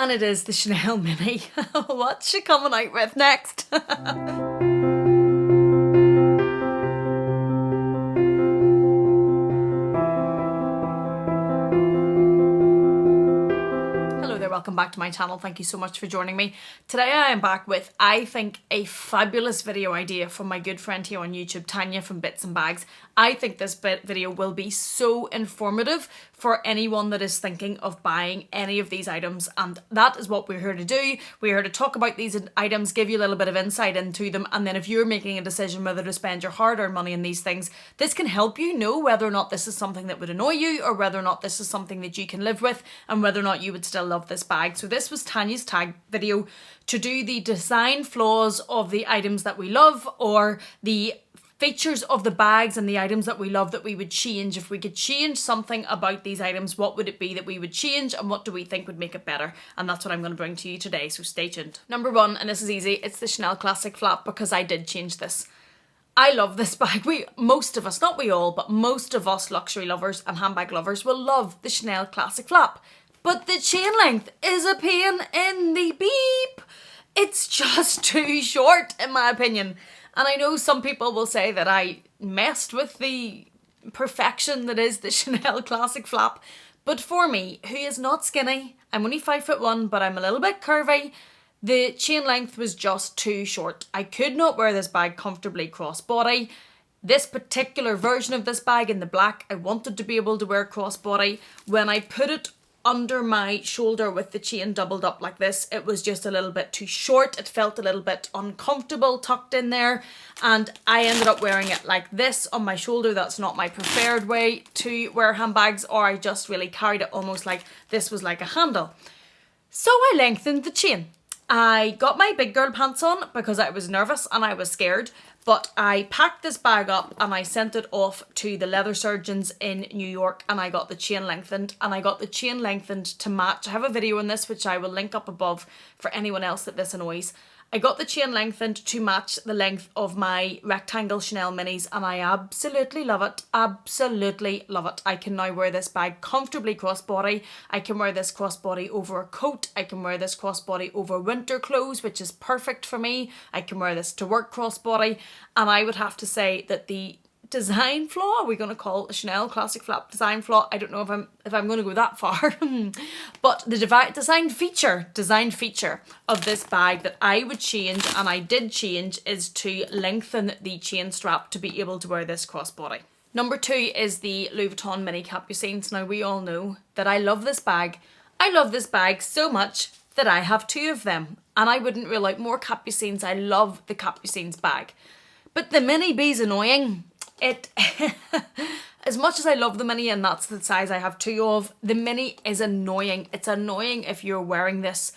and it is the Chanel Mini. What's she coming out with next? Welcome back to my channel. Thank you so much for joining me. Today I am back with, I think, a fabulous video idea from my good friend here on YouTube, Tanya from Bits and Bags. I think this video will be so informative for anyone that is thinking of buying any of these items, and that is what we're here to do. We're here to talk about these items, give you a little bit of insight into them, and then if you're making a decision whether to spend your hard-earned money on these things, this can help you know whether or not this is something that would annoy you, or whether or not this is something that you can live with, and whether or not you would still love this bag. So this was Tanya's tag video to do the design flaws of the items that we love, or the features of the bags and the items that we love that we would change. If we could change something about these items, what would it be that we would change, and what do we think would make it better? And that's what I'm going to bring to you today, so stay tuned. Number one, and this is easy, it's the Chanel Classic Flap, because I did change this. I love this bag. Most of us, not we all, but most of us luxury lovers and handbag lovers will love the Chanel Classic Flap. But the chain length is a pain in the beep. It's just too short, in my opinion. And I know some people will say that I messed with the perfection that is the Chanel Classic Flap. But for me, who is not skinny, I'm only 5'1", but I'm a little bit curvy, the chain length was just too short. I could not wear this bag comfortably crossbody. This particular version of this bag in the black, I wanted to be able to wear crossbody. When I put it under my shoulder with the chain doubled up like this, it was just a little bit too short. It felt a little bit uncomfortable tucked in there, and I ended up wearing it like this on my shoulder. That's not my preferred way to wear handbags, or I just really carried it almost like this was like a handle. So I lengthened the chain. I got my big girl pants on because I was nervous and I was scared, but I packed this bag up and I sent it off to the leather surgeons in New York, and I got the chain lengthened, and I got the chain lengthened to match. I have a video on this which I will link up above for anyone else that this annoys. I got the chain lengthened to match the length of my rectangle Chanel Minis, and I absolutely love it. Absolutely love it. I can now wear this bag comfortably crossbody. I can wear this crossbody over a coat. I can wear this crossbody over winter clothes, which is perfect for me. I can wear this to work crossbody, and I would have to say that the design flaw, we're going to call it a Chanel Classic Flap design flaw. I don't know if I'm going to go that far, but the design feature of this bag that I would change, and I did change, is to lengthen the chain strap to be able to wear this crossbody. Number two is the Louis Vuitton mini capucines. Now, we all know that I love this bag. I love this bag so much that I have two of them, and I wouldn't rule out more capucines. I love the capucines bag, but the mini bee's annoying. As much as I love the mini, and that's the size I have two of, the mini is annoying. It's annoying if you're wearing this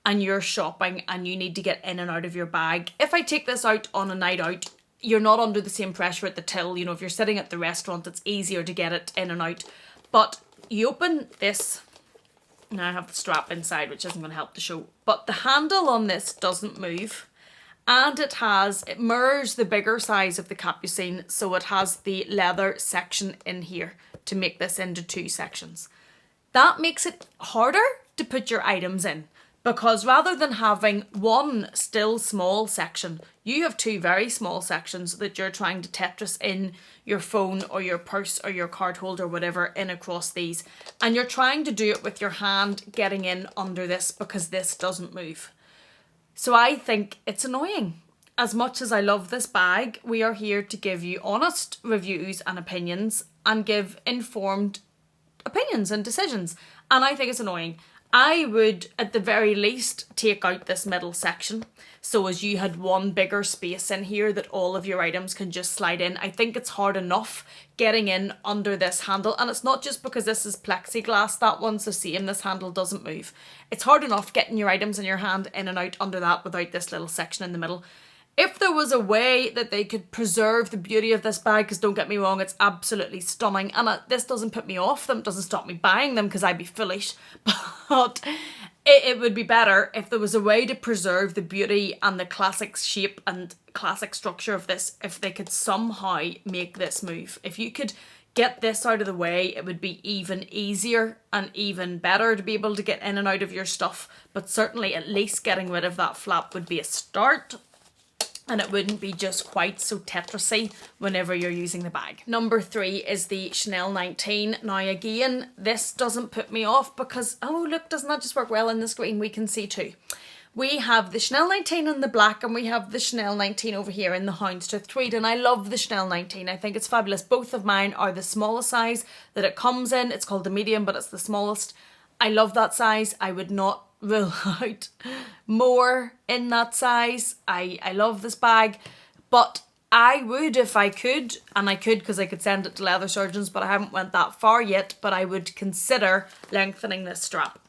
and you're shopping and you need to get in and out of your bag. If I take this out on a night out, you're not under the same pressure at the till. You know, if you're sitting at the restaurant, it's easier to get it in and out. But you open this, now I have the strap inside, which isn't going to help the show, but the handle on this doesn't move. And it mirrors the bigger size of the capucine, so it has the leather section in here to make this into two sections. That makes it harder to put your items in, because rather than having one still small section, you have two very small sections that you're trying to Tetris in your phone or your purse or your card holder, whatever, in across these. And you're trying to do it with your hand getting in under this because this doesn't move. So I think it's annoying. As much as I love this bag, we are here to give you honest reviews and opinions and give informed opinions and decisions. And I think it's annoying. I would, at the very least, take out this middle section, so as you had one bigger space in here that all of your items can just slide in. I think it's hard enough getting in under this handle, and it's not just because this is plexiglass. That one's the same. This handle doesn't move. It's hard enough getting your items in your hand in and out under that without this little section in the middle. If there was a way that they could preserve the beauty of this bag, because don't get me wrong, it's absolutely stunning, and this doesn't put me off them, it doesn't stop me buying them because I'd be foolish, but it would be better if there was a way to preserve the beauty and the classic shape and classic structure of this, if they could somehow make this move. If you could get this out of the way, it would be even easier and even better to be able to get in and out of your stuff. But certainly at least getting rid of that flap would be a start. And it wouldn't be just quite so Tetrisy whenever you're using the bag. Number 3 is the Chanel 19. Now again, this doesn't put me off because, oh look, doesn't that just work well in the screen? We can see too. We have the Chanel 19 in the black and we have the Chanel 19 over here in the houndstooth tweed, and I love the Chanel 19. I think it's fabulous. Both of mine are the smallest size that it comes in. It's called the medium, but it's the smallest. I love that size. I would not rule out more in that size. I love this bag, but I would, if I could, and I could because I could send it to leather surgeons, but I haven't went that far yet, but I would consider lengthening this strap.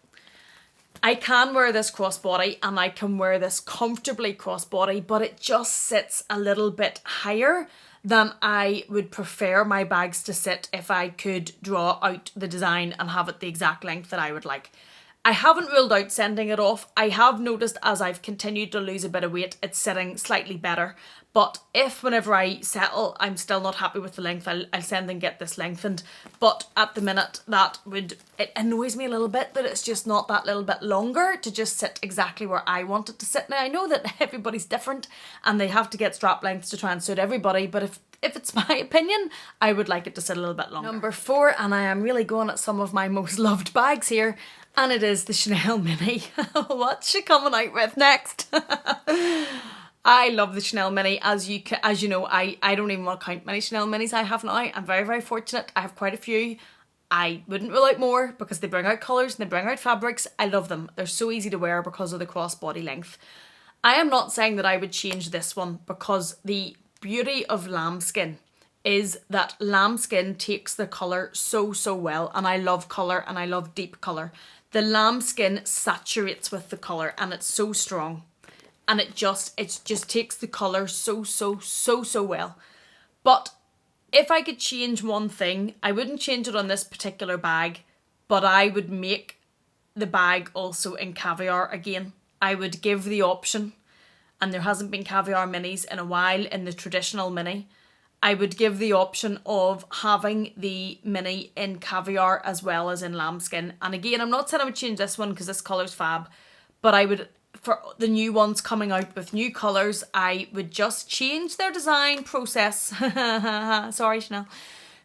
I can wear this crossbody and I can wear this comfortably crossbody, but it just sits a little bit higher than I would prefer my bags to sit if I could draw out the design and have it the exact length that I would like. I haven't ruled out sending it off. I have noticed as I've continued to lose a bit of weight, it's sitting slightly better. But if whenever I settle, I'm still not happy with the length, I'll send and get this lengthened. But at the minute, it annoys me a little bit that it's just not that little bit longer to just sit exactly where I want it to sit. Now, I know that everybody's different and they have to get strap lengths to try and suit everybody, but if it's my opinion, I would like it to sit a little bit longer. Number 4, and I am really going at some of my most loved bags here, and it is the Chanel Mini. What's she coming out with next? I love the Chanel Mini. As you know, I don't even want to count many Chanel Minis I have now. I'm very, very fortunate. I have quite a few. I wouldn't rule out more because they bring out colours and they bring out fabrics. I love them. They're so easy to wear because of the crossbody length. I am not saying that I would change this one because the beauty of lambskin is that lambskin takes the colour so well, and I love colour and I love deep colour. The lambskin saturates with the colour and it's so strong, and it just takes the colour so well. But if I could change one thing, I wouldn't change it on this particular bag, but I would make the bag also in caviar again. I would give the option, and there hasn't been caviar minis in a while in the traditional mini. I would give the option of having the mini in caviar as well as in lambskin. And again, I'm not saying I would change this one because this colour's fab, but I would, for the new ones coming out with new colours, I would just change their design process. Sorry, Chanel.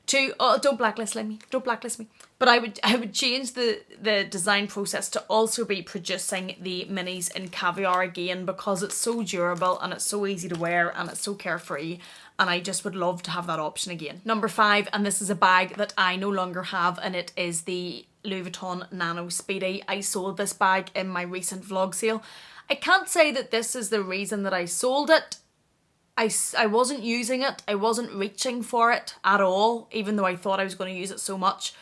Don't blacklist me. Don't blacklist me. But I would change the design process to also be producing the minis in caviar again, because it's so durable and it's so easy to wear and it's so carefree, and I just would love to have that option again. Number 5, and this is a bag that I no longer have, and it is the Louis Vuitton Nano Speedy. I sold this bag in my recent vlog sale. I can't say that this is the reason that I sold it. I wasn't using it. I wasn't reaching for it at all, even though I thought I was going to use it so much.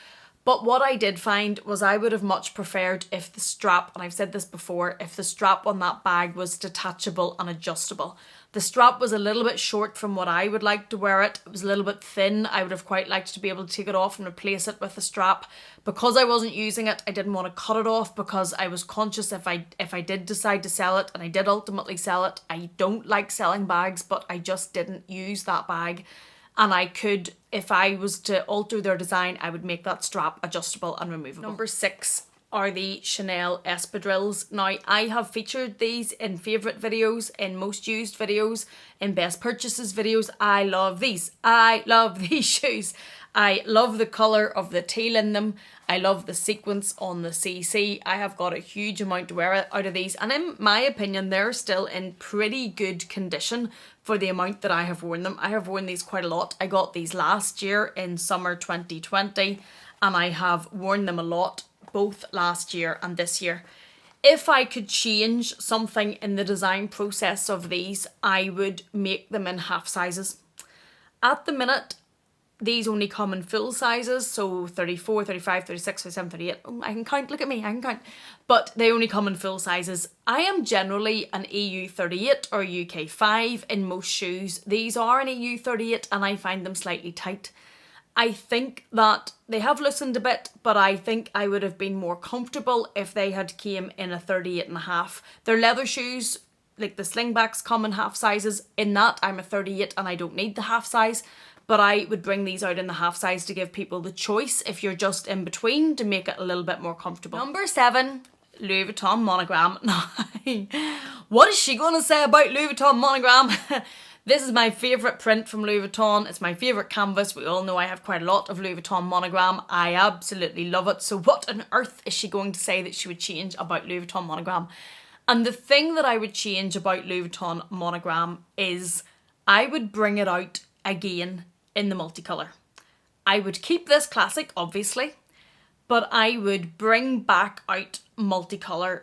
But what I did find was I would have much preferred if the strap, and I've said this before, if the strap on that bag was detachable and adjustable. The strap was a little bit short from what I would like to wear it. It was a little bit thin. I would have quite liked to be able to take it off and replace it with a strap. Because I wasn't using it, I didn't want to cut it off because I was conscious if I did decide to sell it, and I did ultimately sell it. I don't like selling bags, but I just didn't use that bag. And I could, if I was to alter their design, I would make that strap adjustable and removable. Number 6 are the Chanel espadrilles. Now, I have featured these in favourite videos, in most used videos, in best purchases videos. I love these. I love these shoes. I love the colour of the teal in them. I love the sequence on the CC. I have got a huge amount to wear out of these, and in my opinion, they're still in pretty good condition for the amount that I have worn them. I have worn these quite a lot. I got these last year in summer 2020, and I have worn them a lot, both last year and this year. If I could change something in the design process of these, I would make them in half sizes. At the minute, these only come in full sizes, so 34, 35, 36, 37, 38. Oh, I can count, look at me, I can count. But they only come in full sizes. I am generally an EU 38 or UK 5 in most shoes. These are an EU 38 and I find them slightly tight. I think that they have loosened a bit, but I think I would have been more comfortable if they had came in a 38 and a half. They're leather shoes, like the slingbacks come in half sizes. In that, I'm a 38 and I don't need the half size. But I would bring these out in the half size to give people the choice if you're just in between, to make it a little bit more comfortable. Number 7, Louis Vuitton Monogram. What is she going to say about Louis Vuitton Monogram? This is my favourite print from Louis Vuitton. It's my favourite canvas. We all know I have quite a lot of Louis Vuitton Monogram. I absolutely love it. So what on earth is she going to say that she would change about Louis Vuitton Monogram? And the thing that I would change about Louis Vuitton Monogram is I would bring it out again in the multicolour. I would keep this classic, obviously, but I would bring back out multicolour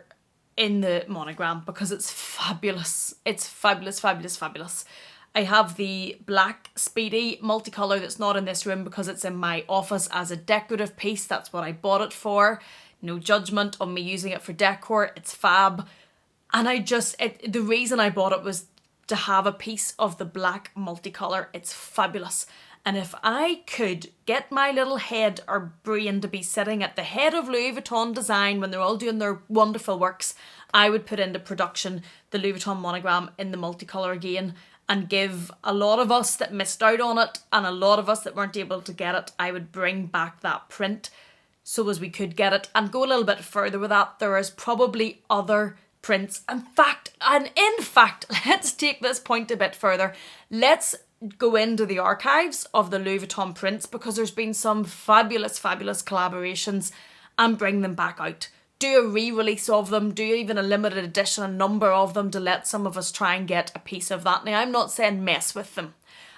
in the monogram because it's fabulous. It's fabulous, fabulous, fabulous. I have the black Speedy multicolour that's not in this room because it's in my office as a decorative piece. That's what I bought it for. No judgment on me using it for decor. It's fab. And the reason I bought it was to have a piece of the black multicolour. It's fabulous. And if I could get my little head or brain to be sitting at the head of Louis Vuitton design when they're all doing their wonderful works, I would put into production the Louis Vuitton Monogram in the multicolour again and give a lot of us that missed out on it and a lot of us that weren't able to get it, I would bring back that print so as we could get it and go a little bit further with that. There is probably other prints. In fact, let's take this point a bit further. Let's go into the archives of the Louis Vuitton prints because there's been some fabulous, fabulous collaborations, and bring them back out. Do a re-release of them, do even a limited edition, a number of them to let some of us try and get a piece of that. Now, I'm not saying mess with them.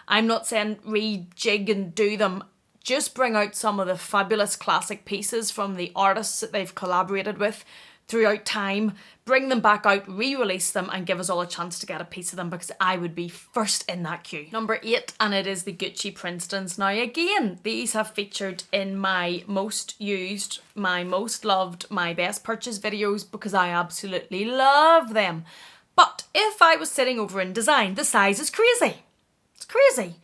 I'm not saying rejig and do them. Just bring out some of the fabulous classic pieces from the artists that they've collaborated with throughout time, bring them back out, re-release them and give us all a chance to get a piece of them because I would be first in that queue. Number 8, and it is the Gucci Princetons. Now again, these have featured in my most used, my most loved, my best purchase videos because I absolutely love them. But if I was sitting over in design, the size is crazy. It's crazy.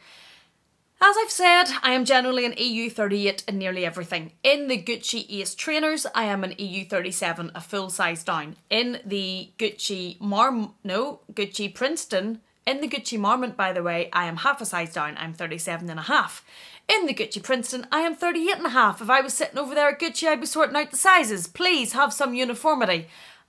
As I've said, I am generally an EU 38 in nearly everything. In the Gucci Ace trainers, I am an EU 37, a full size down. In the Gucci Princeton, in the Gucci Marmont, by the way, I am half a size down. I'm 37 and a half. In the Gucci Princeton, I am 38 and a half. If I was sitting over there at Gucci, I'd be sorting out the sizes. Please have some uniformity.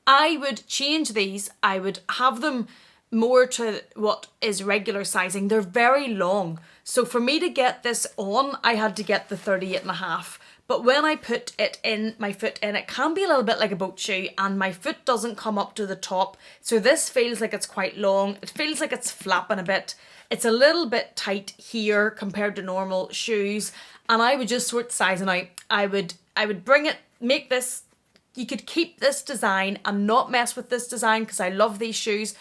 I would change these. I would have them more to what is regular sizing. They're very long. So for me to get this on, I had to get the 38 and a half. But when I put it in, my foot in, it can be a little bit like a boat shoe and my foot doesn't come up to the top. So this feels like it's quite long. It feels like it's flapping a bit. It's a little bit tight here compared to normal shoes. And I would just sort sizing out. I would bring it, make this, you could keep this design and not mess with this design because I love these shoes,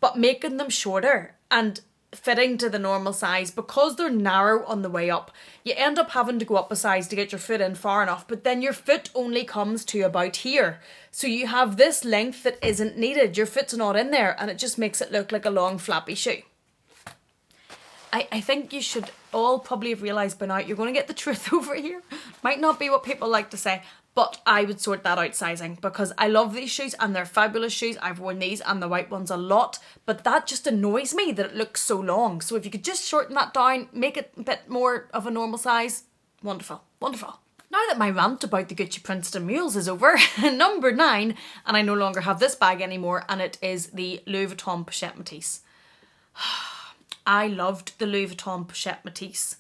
but making them shorter and fitting to the normal size because they're narrow on the way up. You end up having to go up a size to get your foot in far enough, but then your foot only comes to about here. So you have this length that isn't needed. Your foot's not in there and it just makes it look like a long flappy shoe. I think you should all probably have realised by now you're going to get the truth over here. Might not be what people like to say, but I would sort that out sizing because I love these shoes and they're fabulous shoes. I've worn these and the white ones a lot, but that just annoys me that it looks so long. So if you could just shorten that down, make it a bit more of a normal size, wonderful, wonderful. Now that my rant about the Gucci Princeton mules is over, number 9, and I no longer have this bag anymore, and it is the Louis Vuitton Pochette Métis. I loved the Louis Vuitton Pochette Métis.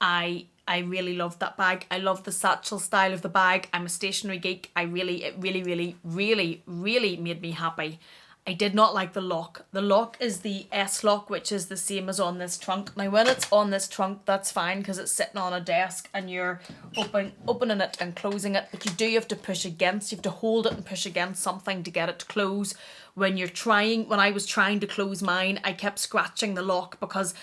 I really loved that bag. I love the satchel style of the bag. I'm a stationery geek. It really made me happy. I did not like the lock. The lock is the S lock, which is the same as on this trunk. Now when it's on this trunk, that's fine because it's sitting on a desk and you're opening it and closing it. But you do have to push against, you have to hold it and push against something to get it to close. When I was trying to close mine, I kept scratching the lock because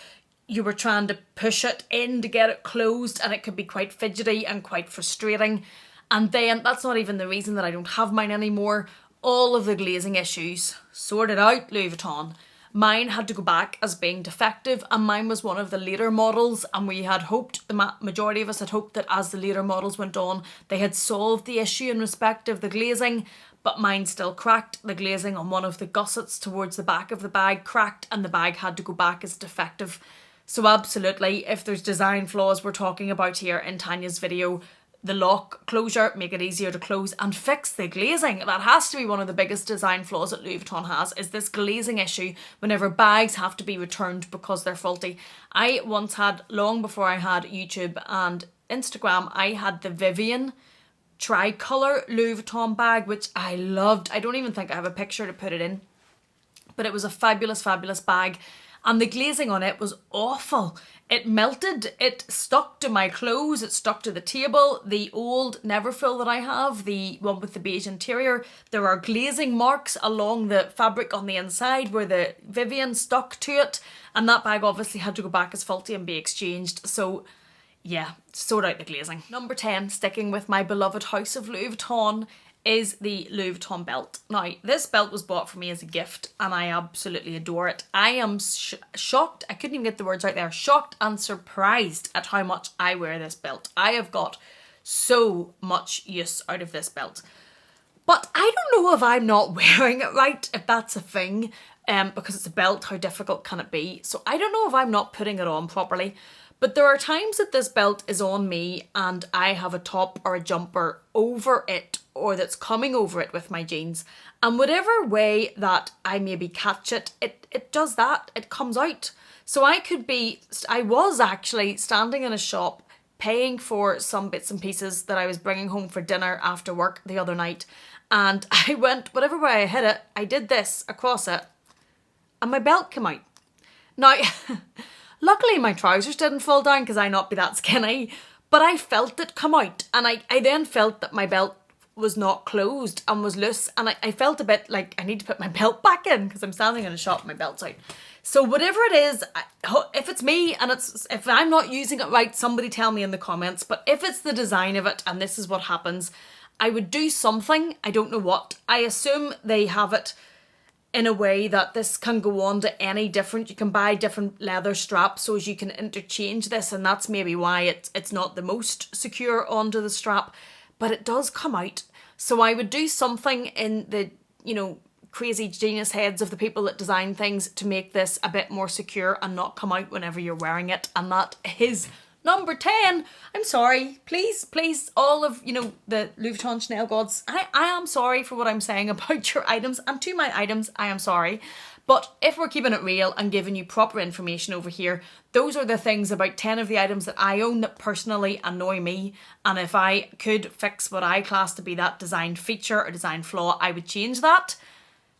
you were trying to push it in to get it closed and it could be quite fidgety and quite frustrating. And then that's not even the reason that I don't have mine anymore. All of the glazing issues sorted out, Louis Vuitton. Mine had to go back as being defective and mine was one of the later models, and we had hoped, the majority of us had hoped that as the later models went on, they had solved the issue in respect of the glazing, but mine still cracked. The glazing on one of the gussets towards the back of the bag cracked and the bag had to go back as defective. So absolutely, if there's design flaws we're talking about here in Tanya's video, the lock closure, make it easier to close, and fix the glazing. That has to be one of the biggest design flaws that Louis Vuitton has, is this glazing issue whenever bags have to be returned because they're faulty. I once had, long before I had YouTube and Instagram, I had the Vivian tricolour Louis Vuitton bag, which I loved. I don't even think I have a picture to put it in, but it was a fabulous, fabulous bag. And the glazing on it was awful. It melted, it stuck to my clothes, it stuck to the table. The old Neverfull that I have, the one with the beige interior, there are glazing marks along the fabric on the inside where the Vivian stuck to it. And that bag obviously had to go back as faulty and be exchanged. So yeah, sort out the glazing. Number 10, sticking with my beloved house of Louis Vuitton, is the Louis Vuitton belt. Now, this belt was bought for me as a gift and I absolutely adore it. I am shocked, I couldn't even get the words out there, shocked and surprised at how much I wear this belt. I have got so much use out of this belt. But I don't know if I'm not wearing it right, if that's a thing, because it's a belt, how difficult can it be? So I don't know if I'm not putting it on properly. But there are times that this belt is on me and I have a top or a jumper over it, or that's coming over it with my jeans. And whatever way that I maybe catch it, it does that, it comes out. So I was actually standing in a shop paying for some bits and pieces that I was bringing home for dinner after work the other night. And I went, whatever way I hit it, I did this across it and my belt came out. Now, luckily my trousers didn't fall down because I not be that skinny, but I felt it come out and I then felt that my belt was not closed and was loose, and I felt a bit like I need to put my belt back in because I'm standing in a shop and my belt's out. So whatever it is, if it's me and if I'm not using it right, somebody tell me in the comments, but if it's the design of it and this is what happens, I would do something. I don't know what. I assume they have it in a way that this can go on to any different, you can buy different leather straps so as you can interchange this, and that's maybe why it's not the most secure onto the strap, but it does come out. So I would do something in the, crazy genius heads of the people that design things to make this a bit more secure and not come out whenever you're wearing it, and that is number 10. I'm sorry, please, all of, the Louis Vuitton Chanel gods, I am sorry for what I'm saying about your items, and to my items, I am sorry. But if we're keeping it real and giving you proper information over here, those are the things, about 10 of the items that I own that personally annoy me. And if I could fix what I class to be that design feature or design flaw, I would change that.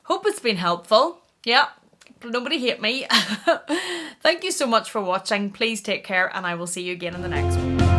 Hope it's been helpful. Yeah, nobody hate me. Thank you so much for watching. Please take care and I will see you again in the next one.